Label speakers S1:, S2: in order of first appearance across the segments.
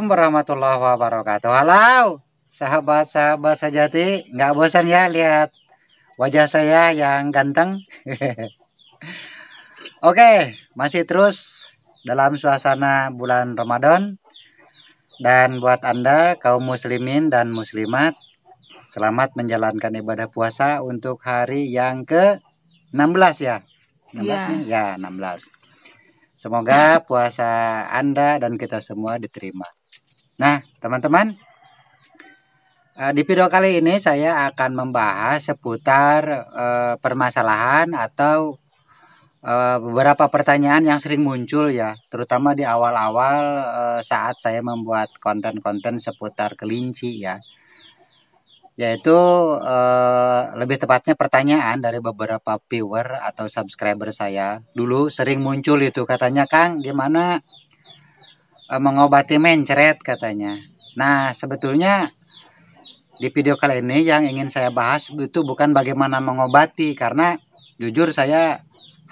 S1: warahmatullahi wabarakatuh. Halo, sahabat-sahabat sejati, nggak bosan ya lihat wajah saya yang ganteng? Oke, masih terus dalam suasana bulan Ramadan. Dan buat Anda kaum muslimin dan muslimat, selamat menjalankan ibadah puasa untuk hari yang ke-16 ya. 16 nih? Ya, 16. Semoga puasa Anda dan kita semua diterima. Nah, teman-teman, di video kali ini saya akan membahas seputar permasalahan atau beberapa pertanyaan yang sering muncul ya, terutama di awal-awal saat saya membuat konten-konten seputar kelinci ya. Yaitu lebih tepatnya pertanyaan dari beberapa viewer atau subscriber saya. Dulu sering muncul itu, katanya, "Kang, gimana mengobati mencret?" katanya. Nah, sebetulnya di video kali ini yang ingin saya bahas itu bukan bagaimana mengobati, karena jujur saya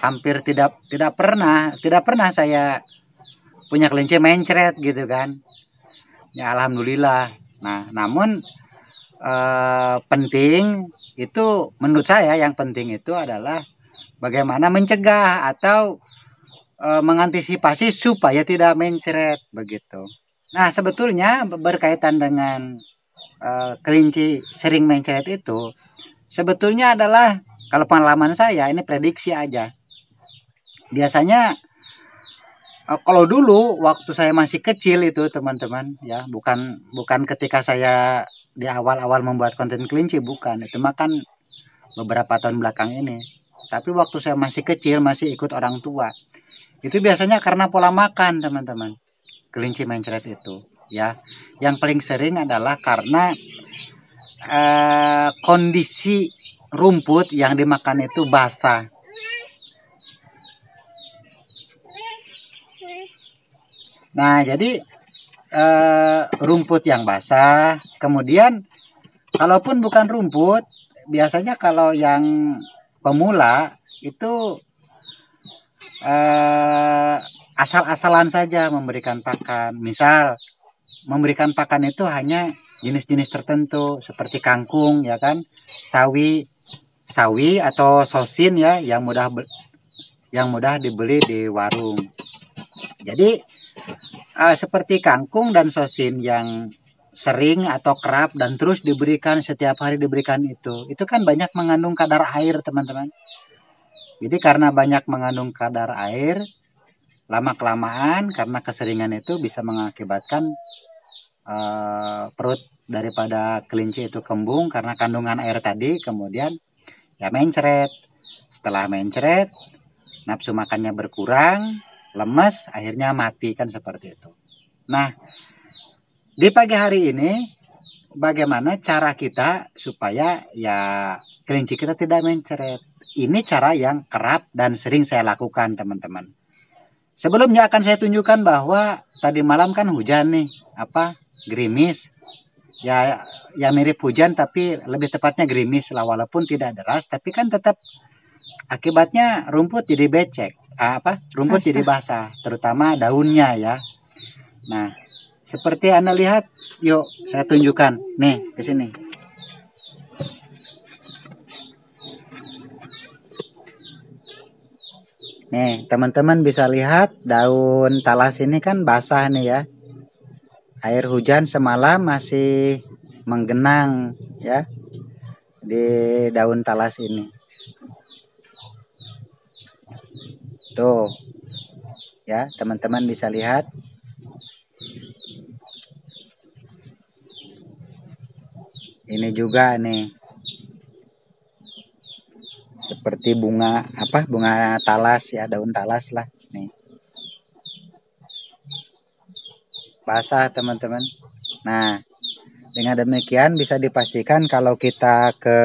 S1: hampir tidak pernah saya punya kelinci mencret gitu kan. Ya alhamdulillah. Nah, namun penting itu, menurut saya yang penting itu adalah bagaimana mencegah atau mengantisipasi supaya tidak mencret begitu. Nah, sebetulnya berkaitan dengan kelinci sering mencret itu sebetulnya adalah, kalau pengalaman saya ini prediksi aja. Biasanya kalau dulu waktu saya masih kecil itu teman-teman ya, bukan ketika saya di awal-awal membuat konten kelinci, bukan, itu mah kan beberapa tahun belakang ini. Tapi waktu saya masih kecil, masih ikut orang tua, itu biasanya karena pola makan teman-teman, kelinci mencret itu ya. Yang paling sering adalah karena kondisi rumput yang dimakan itu basah. Nah, jadi rumput yang basah, kemudian kalaupun bukan rumput, biasanya kalau yang pemula itu asal-asalan saja memberikan pakan. Misal memberikan pakan itu hanya jenis-jenis tertentu seperti kangkung ya kan, sawi atau sosin ya, yang mudah dibeli di warung. Jadi seperti kangkung dan sosin yang sering atau kerap dan terus diberikan, setiap hari diberikan itu kan banyak mengandung kadar air teman-teman. Jadi karena banyak mengandung kadar air, lama-kelamaan karena keseringan itu bisa mengakibatkan perut daripada kelinci itu kembung karena kandungan air tadi, kemudian ya mencret. Setelah mencret, nafsu makannya berkurang, lemes, akhirnya mati kan, seperti itu. Nah, di pagi hari ini bagaimana cara kita supaya ya kelinci kita tidak mencret? Ini cara yang kerap dan sering saya lakukan teman-teman. Sebelumnya akan saya tunjukkan bahwa tadi malam kan hujan nih, gerimis. Ya mirip hujan tapi lebih tepatnya gerimis lah, walaupun tidak deras tapi kan tetap akibatnya rumput jadi becek. Rumput jadi basah, terutama daunnya ya. Nah, seperti Anda lihat, yuk saya tunjukkan nih ke sini. Nih, teman-teman bisa lihat daun talas ini kan basah nih ya. Air hujan semalam masih menggenang ya di daun talas ini. Tuh ya, teman-teman bisa lihat. Ini juga nih seperti bunga talas ya, daun talas lah nih, basah teman-teman. Nah, dengan demikian bisa dipastikan kalau kita ke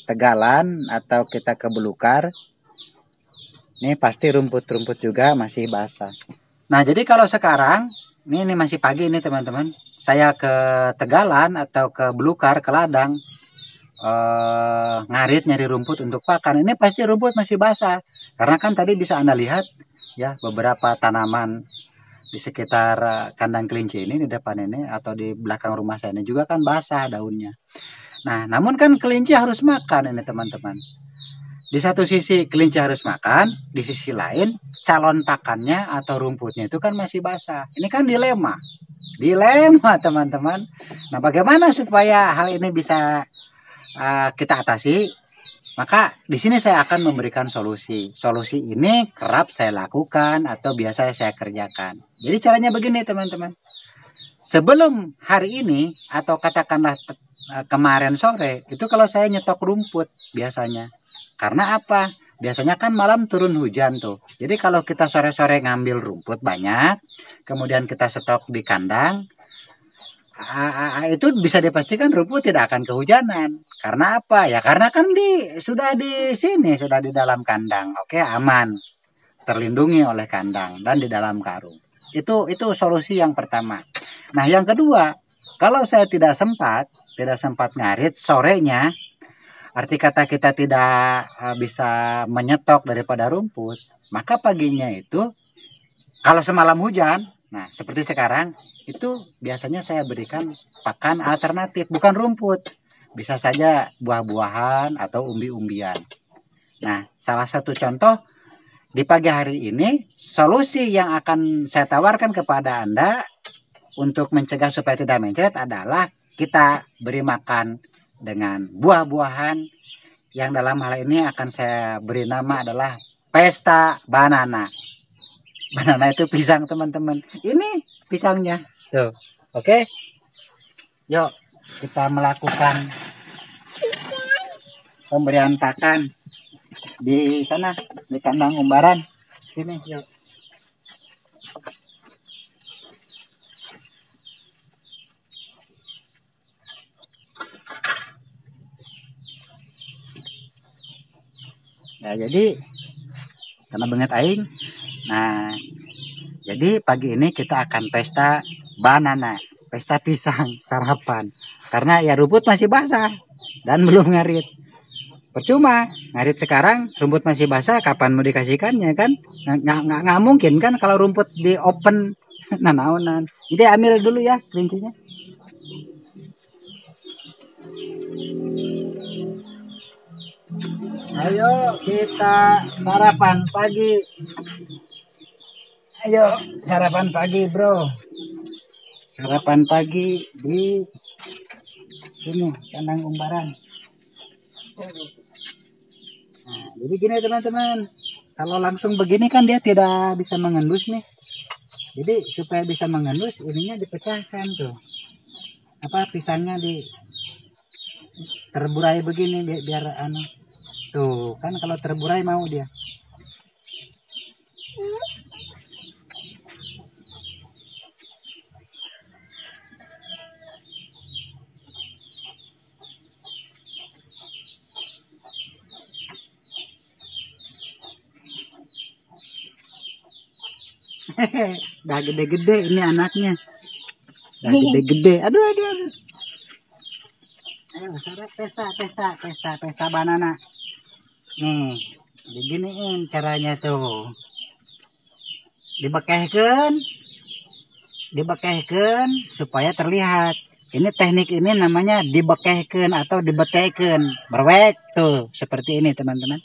S1: Tegalan atau kita ke Belukar, ini pasti rumput-rumput juga masih basah. Nah, jadi kalau sekarang ini masih pagi ini teman-teman, saya ke Tegalan atau ke Belukar, ke ladang, ngarit nyari rumput untuk pakan, ini pasti rumput masih basah. Karena kan tadi bisa Anda lihat ya, beberapa tanaman di sekitar kandang kelinci ini, di depan ini atau di belakang rumah saya ini juga kan basah daunnya. Nah, namun kan kelinci harus makan ini teman-teman. Di satu sisi kelinci harus makan, di sisi lain calon pakannya atau rumputnya itu kan masih basah. Ini kan dilema. Dilema teman-teman. Nah, bagaimana supaya hal ini bisa kita atasi? Maka di sini saya akan memberikan solusi. Solusi ini kerap saya lakukan atau biasa saya kerjakan. Jadi caranya begini teman-teman. Sebelum hari ini atau katakanlah kemarin sore, itu kalau saya nyetok rumput biasanya. Karena apa? Biasanya kan malam turun hujan tuh. Jadi kalau kita sore-sore ngambil rumput banyak, kemudian kita stok di kandang, itu bisa dipastikan rumput tidak akan kehujanan. Karena apa? Ya karena kan sudah di sini, sudah di dalam kandang. Oke, aman. Terlindungi oleh kandang dan di dalam karung. Itu solusi yang pertama. Nah, yang kedua, kalau saya tidak sempat ngarit sorenya, arti kata kita tidak bisa menyetok daripada rumput, maka paginya itu kalau semalam hujan, nah seperti sekarang, itu biasanya saya berikan pakan alternatif, bukan rumput. Bisa saja buah-buahan atau umbi-umbian. Nah, salah satu contoh di pagi hari ini, solusi yang akan saya tawarkan kepada Anda untuk mencegah supaya tidak mencret adalah kita beri makan dengan buah-buahan yang dalam hal ini akan saya beri nama adalah pesta banana. Banana itu pisang teman-teman. Ini pisangnya. Tuh, oke. Yuk, kita melakukan pemberian pakan di sana, di kandang umbaran. Sini, yuk. Nah, jadi karena banget aing. Nah, jadi pagi ini kita akan pesta banana, pesta pisang sarapan. Karena ya rumput masih basah dan belum ngarit. Percuma ngarit sekarang, rumput masih basah, kapan mau dikasihkannya kan? Nggak mungkin kan kalau rumput di open nanaunan. Jadi ambil dulu ya kelincinya. Ayo kita sarapan pagi. Ayo sarapan pagi bro. Sarapan pagi di sini kandang umbaran. Nah, jadi gini teman-teman, kalau langsung begini kan dia tidak bisa mengendus nih. Jadi supaya bisa mengendus ininya dipecahkan tuh. Apa pisangnya terburai begini biar anu. Tuh kan kalau terburai mau dia. Udah gede-gede ini anaknya. Udah gede-gede. Aduh. Ayo pesta banana. Nih, diginiin caranya tuh. Dibekehkan supaya terlihat. Ini teknik ini namanya dibekehkan atau dibeteken. Berwek tuh, seperti ini teman-teman.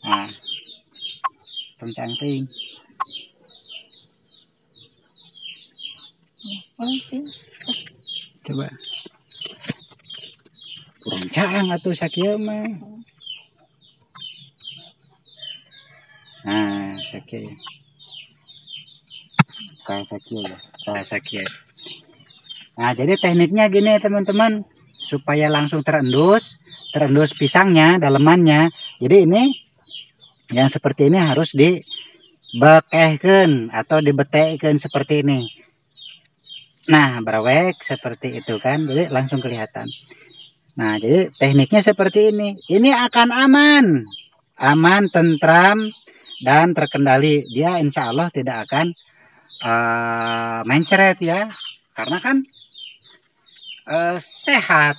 S1: Nah, cangking. Coba. Kurang cang atau sakieu mah. Nah, sakieu. Sakieu. Nah, jadi tekniknya gini teman-teman, supaya langsung terendus pisangnya, dalemannya. Jadi ini yang seperti ini harus dibekehkan atau dibetekkan seperti ini. Nah, berwek seperti itu kan, jadi langsung kelihatan. Nah, jadi tekniknya seperti ini. Ini akan aman, tentram dan terkendali. Dia insya Allah tidak akan mencret ya, karena kan sehat.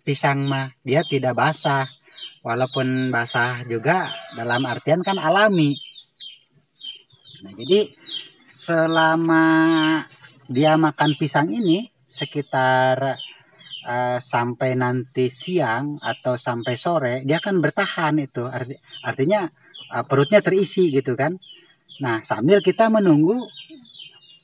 S1: Pisang mah dia tidak basah. Walaupun basah juga dalam artian kan alami. Nah, jadi selama dia makan pisang ini sekitar sampai nanti siang atau sampai sore, dia akan bertahan itu. Artinya perutnya terisi gitu kan. Nah, sambil kita menunggu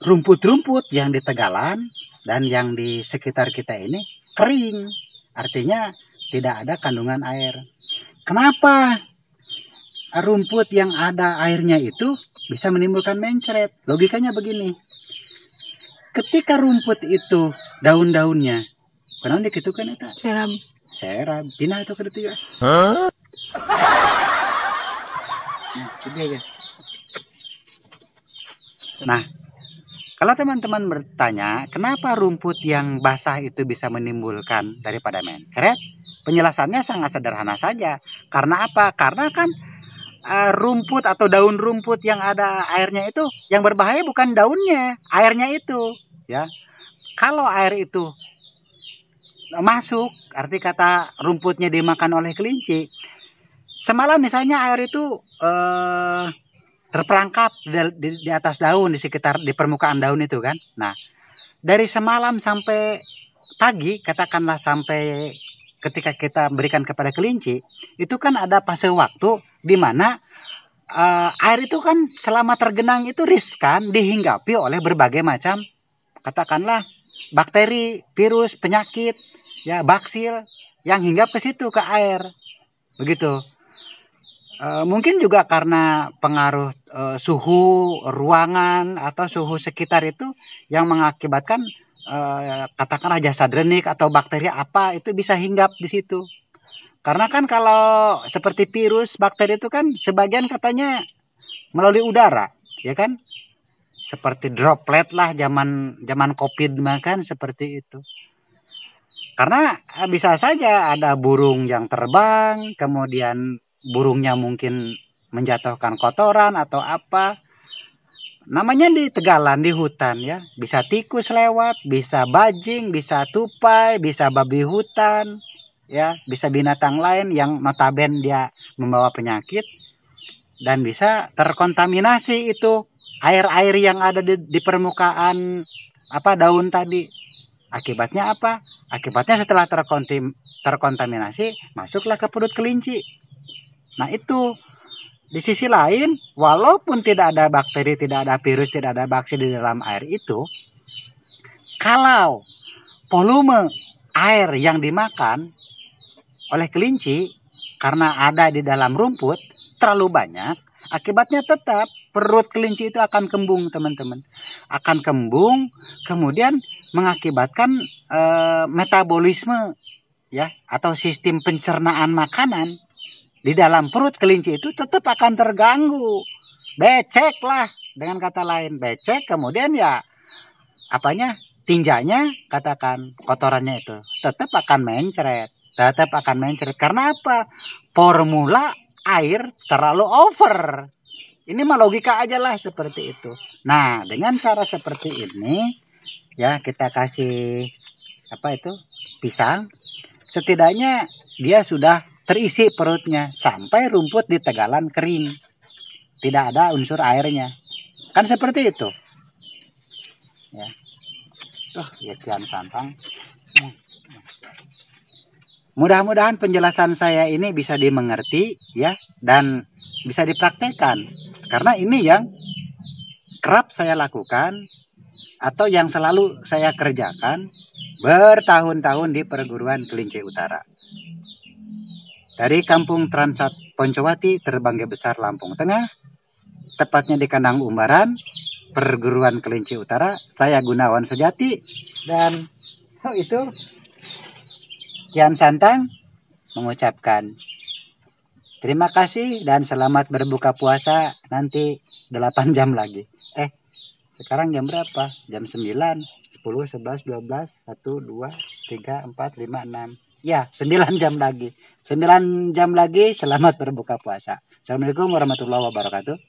S1: rumput-rumput yang di tegalan dan yang di sekitar kita ini kering. Artinya tidak ada kandungan air. Kenapa rumput yang ada airnya itu bisa menimbulkan mencret? Logikanya begini. Ketika rumput itu daun-daunnya kenapa gitu kan eta? Serab. Pindah itu ke ditu ya. Nah, ya. Nah, kalau teman-teman bertanya, kenapa rumput yang basah itu bisa menimbulkan daripada mencret? Penjelasannya sangat sederhana saja. Karena apa? Karena kan rumput atau daun rumput yang ada airnya itu yang berbahaya bukan daunnya, airnya itu, ya. Kalau air itu masuk, arti kata rumputnya dimakan oleh kelinci. Semalam misalnya air itu terperangkap di atas daun, di sekitar di permukaan daun itu kan. Nah, dari semalam sampai pagi, katakanlah sampai ketika kita berikan kepada kelinci, itu kan ada fase waktu di mana air itu kan selama tergenang itu riskan dihinggapi oleh berbagai macam, katakanlah bakteri, virus, penyakit, ya baksil yang hinggap ke situ ke air, begitu. Mungkin juga karena pengaruh suhu ruangan atau suhu sekitar itu yang mengakibatkan katakanlah jasad renik atau bakteri apa itu bisa hinggap di situ. Karena kan kalau seperti virus, bakteri itu kan sebagian katanya melalui udara, ya kan? Seperti droplet lah zaman Covid makan seperti itu. Karena bisa saja ada burung yang terbang, kemudian burungnya mungkin menjatuhkan kotoran atau apa. Namanya di tegalan, di hutan ya. Bisa tikus lewat, bisa bajing, bisa tupai, bisa babi hutan, ya, bisa binatang lain yang notaben dia membawa penyakit dan bisa terkontaminasi itu air-air yang ada di permukaan daun tadi. Akibatnya apa? Akibatnya setelah terkontaminasi masuklah ke perut kelinci. Nah, itu di sisi lain, walaupun tidak ada bakteri, tidak ada virus, tidak ada bakteri di dalam air itu, kalau volume air yang dimakan oleh kelinci karena ada di dalam rumput terlalu banyak, akibatnya tetap perut kelinci itu akan kembung, teman-teman. Akan kembung, kemudian mengakibatkan metabolisme ya atau sistem pencernaan makanan di dalam perut kelinci itu tetap akan terganggu. Becek lah, dengan kata lain becek, kemudian ya tinjanya, katakan kotorannya itu tetap akan mencret. Karena apa? Formula air terlalu over. Ini mah logika aja lah seperti itu. Nah, dengan cara seperti ini ya kita kasih pisang, setidaknya dia sudah terisi perutnya sampai rumput di tegalan kering, tidak ada unsur airnya, kan seperti itu ya. Ya kian santang. Mudah-mudahan penjelasan saya ini bisa dimengerti ya dan bisa dipraktekkan, karena ini yang kerap saya lakukan atau yang selalu saya kerjakan bertahun-tahun di perguruan kelinci utara. Dari Kampung Transat Poncowati, Terbanggi Besar, Lampung Tengah, tepatnya di kandang Umbaran, perguruan kelinci utara, saya Gunawan Sejati, dan itu Kian Santang mengucapkan terima kasih dan selamat berbuka puasa nanti 8 jam lagi. Sekarang jam berapa? Jam 9, 10, 11, 12, 1, 2, 3, 4, 5, 6. Ya, 9 jam lagi. 9 jam lagi selamat berbuka puasa. Assalamualaikum warahmatullahi wabarakatuh.